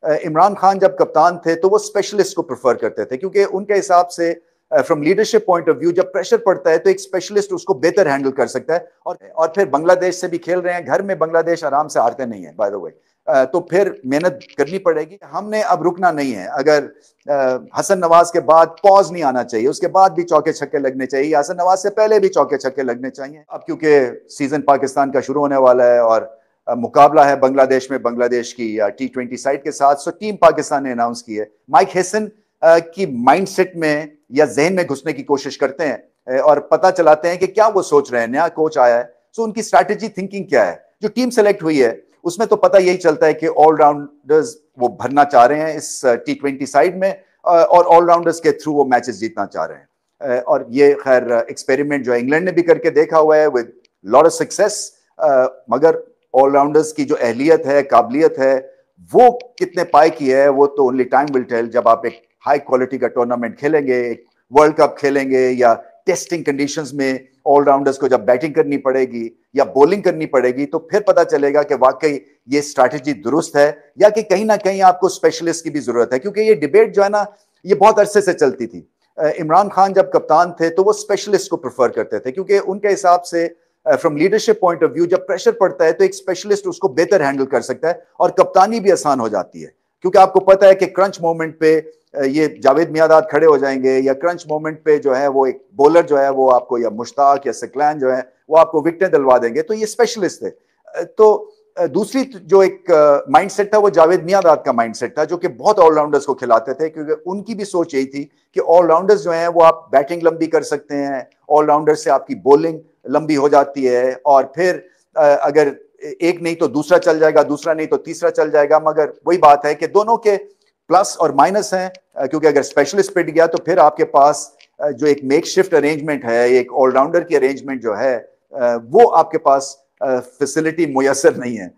इमरान खान जब कप्तान थे तो वो स्पेशलिस्ट को प्रेफर करते थे, क्योंकि उनके हिसाब से from leadership point of view जब प्रेशर पड़ता है तो एक स्पेशलिस्ट उसको बेहतर हैंडल कर सकता है। और फिर बांग्लादेश से भी खेल रहे हैं, घर में बांग्लादेश आराम से हारते नहीं है बाय द वे। तो फिर मेहनत करनी पड़ेगी। हमने अब रुकना नहीं है। अगर हसन नवाज के बाद पॉज नहीं आना चाहिए, उसके बाद भी चौके छक्के लगने चाहिए, हसन नवाज से पहले भी चौके छक्के लगने चाहिए। अब क्योंकि सीजन पाकिस्तान का शुरू होने वाला है और मुकाबला है बांग्लादेश में, बांग्लादेश की T20 साइड के साथ, सो टीम पाकिस्तान ने अनाउंस की है। माइक हेसन की माइंडसेट में या जहन में घुसने की कोशिश करते हैं और पता चलाते हैं कि क्या वो सोच रहे हैं। नया कोच आया है, सो उनकी स्ट्रैटेजी थिंकिंग क्या है। जो टीम सेलेक्ट हुई है उसमें तो पता यही चलता है कि ऑलराउंडर्स वो भरना चाह रहे हैं इस T20 साइड में, और ऑलराउंडर्स के थ्रू वो मैचेस जीतना चाह रहे हैं। और ये खैर एक्सपेरिमेंट जो इंग्लैंड ने भी करके देखा हुआ है विद लॉट ऑफ सक्सेस। मगर ऑलराउंडर्स की जो अहलियत है, काबिलियत है, वो कितने पाए की है, वो तो ओनली टाइम विल टेल। जब आप एक हाई क्वालिटी का टूर्नामेंट खेलेंगे, एक वर्ल्ड कप खेलेंगे, या टेस्टिंग कंडीशंस में ऑलराउंडर्स को जब बैटिंग करनी पड़ेगी या बॉलिंग करनी पड़ेगी, तो फिर पता चलेगा कि वाकई ये स्ट्रैटेजी दुरुस्त है या कि कहीं ना कहीं आपको स्पेशलिस्ट की भी जरूरत है। क्योंकि ये डिबेट जो है ना, ये बहुत अरसे से चलती थी। इमरान खान जब कप्तान थे तो वो स्पेशलिस्ट को प्रेफर करते थे, क्योंकि उनके हिसाब से from leadership point of view जब प्रेशर पड़ता है तो एक स्पेशलिस्ट उसको बेहतर हैंडल कर सकता है और कप्तानी भी आसान हो जाती है। क्योंकि आपको पता है कि क्रंच मोमेंट पे ये जावेद मियांदाद खड़े हो जाएंगे, या क्रंच मोमेंट पे जो है वो एक बॉलर जो है वो आपको, या मुश्ताक या सकलैन जो है वो आपको विकेटें दिलवा देंगे। तो ये स्पेशलिस्ट थे। तो दूसरी जो एक माइंडसेट था वो जावेद मियांदाद का माइंडसेट था, जो कि बहुत ऑलराउंडर्स को खिलाते थे, क्योंकि उनकी भी सोच यही थी कि ऑलराउंडर्स जो हैं वो आप बैटिंग लंबी कर सकते हैं, ऑलराउंडर से आपकी बॉलिंग लंबी हो जाती है, और फिर अगर एक नहीं तो दूसरा चल जाएगा, दूसरा नहीं तो तीसरा चल जाएगा। मगर वही बात है कि दोनों के प्लस और माइनस हैं, क्योंकि अगर स्पेशलिस्ट पिट गया तो फिर आपके पास जो एक मेकशिफ्ट अरेंजमेंट है, एक ऑलराउंडर की अरेंजमेंट जो है, वो आपके पास फैसिलिटी मुयसर नहीं है।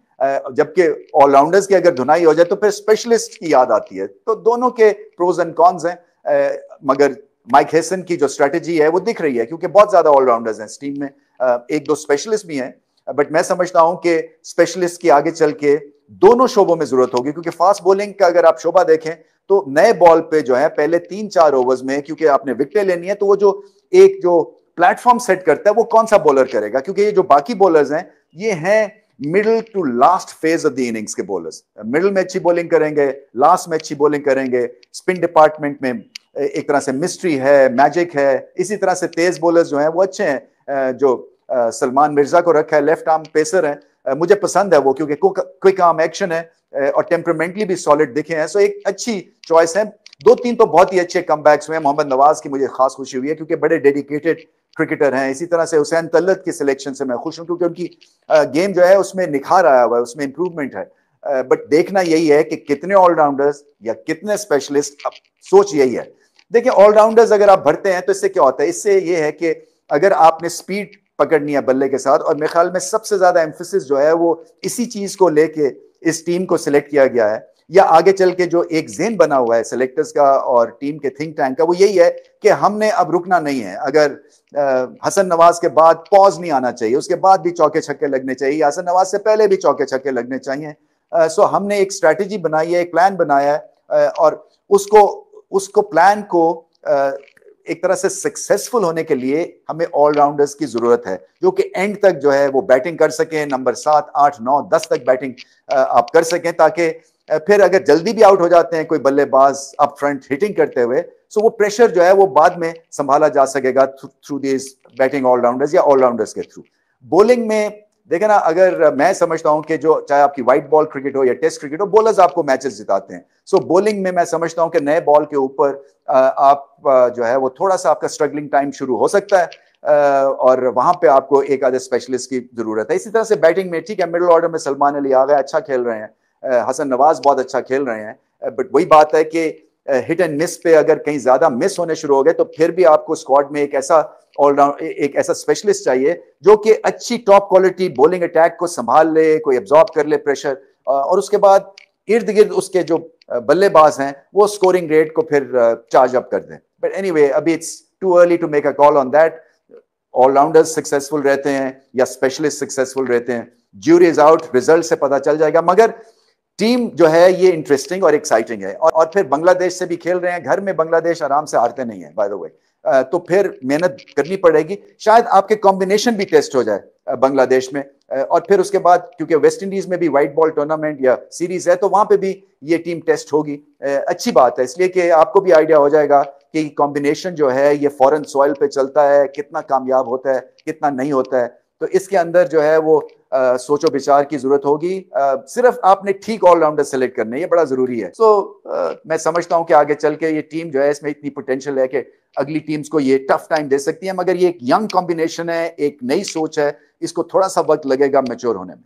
जबकि ऑलराउंडर्स की अगर धुनाई हो जाए तो फिर स्पेशलिस्ट की याद आती है। तो दोनों के प्रोज एंड कॉन्स हैं। मगर माइक हेसन की जो स्ट्रेटेजी है वो दिख रही है, क्योंकि बहुत ज्यादा ऑलराउंडर्स हैं इस टीम में, एक दो स्पेशलिस्ट भी हैं। बट मैं समझता हूं कि स्पेशलिस्ट की आगे चल के दोनों शोबों में जरूरत होगी। क्योंकि फास्ट बॉलिंग का अगर आप शोबा देखें तो नए बॉल पे जो है पहले 3-4 ओवर्स में, क्योंकि आपने विकेटें लेनी है, तो वो जो प्लेटफॉर्म सेट करता है वो कौन सा बॉलर करेगा। क्योंकि ये जो बाकी बॉलर्स हैं ये हैं middle to last phase of the innings के बॉलर्स। मिडिल में अच्छी बॉलिंग करेंगे, लास्ट में अच्छी बॉलिंग करेंगे। स्पिन डिपार्टमेंट में एक तरह से मिस्ट्री है, मैजिक है। इसी तरह से तेज बॉलर्स जो हैं वो अच्छे हैं। जो सलमान मिर्जा को रखा है, लेफ्ट आर्म पेसर है, मुझे पसंद है वो, क्योंकि क्विक आर्म एक्शन है और टेम्परामेंटली भी सॉलिड दिखे हैं। सो एक अच्छी चॉइस है। 2-3 तो बहुत ही अच्छे कमबैक्स हुए हैं। मोहम्मद नवाज की मुझे खास खुशी हुई है, क्योंकि बड़े डेडिकेटेड क्रिकेटर हैं। इसी तरह से हुसैन तलत की सिलेक्शन से मैं खुश हूं, क्योंकि उनकी गेम जो है उसमें निखार आया हुआ है, उसमें इंप्रूवमेंट है। बट देखना यही है कि कितने ऑलराउंडर्स या कितने स्पेशलिस्ट, अब सोच यही है। देखिए, ऑलराउंडर्स अगर आप भरते हैं तो इससे क्या होता है, इससे ये है कि अगर आपने स्पीड पकड़नी है बल्ले के साथ, और मेरे ख्याल में सबसे ज्यादा एम्फेसिस जो है वो इसी चीज को लेके इस टीम को सिलेक्ट किया गया है, या आगे चल के जो एक ज़हन बना हुआ है सिलेक्टर्स का और टीम के थिंक टैंक का, वो यही है कि हमने अब रुकना नहीं है। अगर हसन नवाज के बाद पॉज नहीं आना चाहिए, उसके बाद भी चौके छक्के लगने चाहिए, हसन नवाज से पहले भी चौके छक्के लगने चाहिए। सो हमने एक स्ट्रैटेजी बनाई है, एक प्लान बनाया है, और उसको प्लान को एक तरह से सक्सेसफुल होने के लिए हमें ऑलराउंडर्स की जरूरत है, जो कि एंड तक जो है वो बैटिंग कर सकें, नंबर 7, 8, 9, 10 तक बैटिंग आप कर सकें, ताकि फिर अगर जल्दी भी आउट हो जाते हैं कोई बल्लेबाज अप फ्रंट हिटिंग करते हुए, सो वो प्रेशर जो है वो बाद में संभाला जा सकेगा थ्रू दिस बैटिंग ऑलराउंडर्स या ऑलराउंडर्स के थ्रू। बॉलिंग में देखे ना, अगर मैं समझता हूं कि जो चाहे आपकी व्हाइट बॉल क्रिकेट हो या टेस्ट क्रिकेट हो, बॉलर्स आपको मैचेस जिताते हैं। सो बॉलिंग में मैं समझता हूं कि नए बॉल के ऊपर आप जो है वो थोड़ा सा आपका स्ट्रगलिंग टाइम शुरू हो सकता है, और वहां पे आपको एक आधे स्पेशलिस्ट की जरूरत है। इसी तरह से बैटिंग में ठीक है, मिडिल ऑर्डर में सलमान अली आ गए, अच्छा खेल रहे हैं, हसन नवाज बहुत अच्छा खेल रहे हैं, बट वही बात है कि हिट एंड मिस पे अगर कहीं ज्यादा मिस होने शुरू हो गए तो फिर भी आपको स्क्वाड में एक ऐसा स्पेशलिस्ट चाहिए जो कि अच्छी टॉप क्वालिटी बॉलिंग अटैक को संभाल ले, कोई एब्जॉर्ब कर ले प्रेशर, और उसके बाद इर्द गिर्द उसके जो बल्लेबाज हैं वो स्कोरिंग रेट को फिर चार्ज अप कर दें। बट एनीवे, अभी it's too early to make a call on that. Allrounders successful रहते हैं या स्पेशलिस्ट सक्सेसफुल रहते हैं, ज्यूरी इज आउट, रिजल्ट से पता चल जाएगा। मगर टीम जो है ये इंटरेस्टिंग और एक्साइटिंग है, और फिर बांग्लादेश से भी खेल रहे हैं घर में, बांग्लादेश आराम से हारते नहीं है बाय द वे। तो फिर मेहनत करनी पड़ेगी, शायद आपके कॉम्बिनेशन भी टेस्ट हो जाए बांग्लादेश में। और फिर उसके बाद क्योंकि वेस्ट इंडीज में भी व्हाइट बॉल टूर्नामेंट या सीरीज है, तो वहां पे भी ये टीम टेस्ट होगी। अच्छी बात है, इसलिए कि आपको भी आइडिया हो जाएगा कि कॉम्बिनेशन जो है ये फॉरेन सॉइल पे चलता है, कितना कामयाब होता है कितना नहीं होता है। तो इसके अंदर जो है वो सोचो विचार की जरूरत होगी। सिर्फ आपने ठीक ऑलराउंडर सेलेक्ट करने, ये बड़ा जरूरी है। मैं समझता हूं कि आगे चल के ये टीम जो है इसमें इतनी पोटेंशियल है कि अगली टीम्स को ये टफ टाइम दे सकती है, मगर ये एक यंग कॉम्बिनेशन है, एक नई सोच है, इसको थोड़ा सा वक्त लगेगा मैच्योर होने में।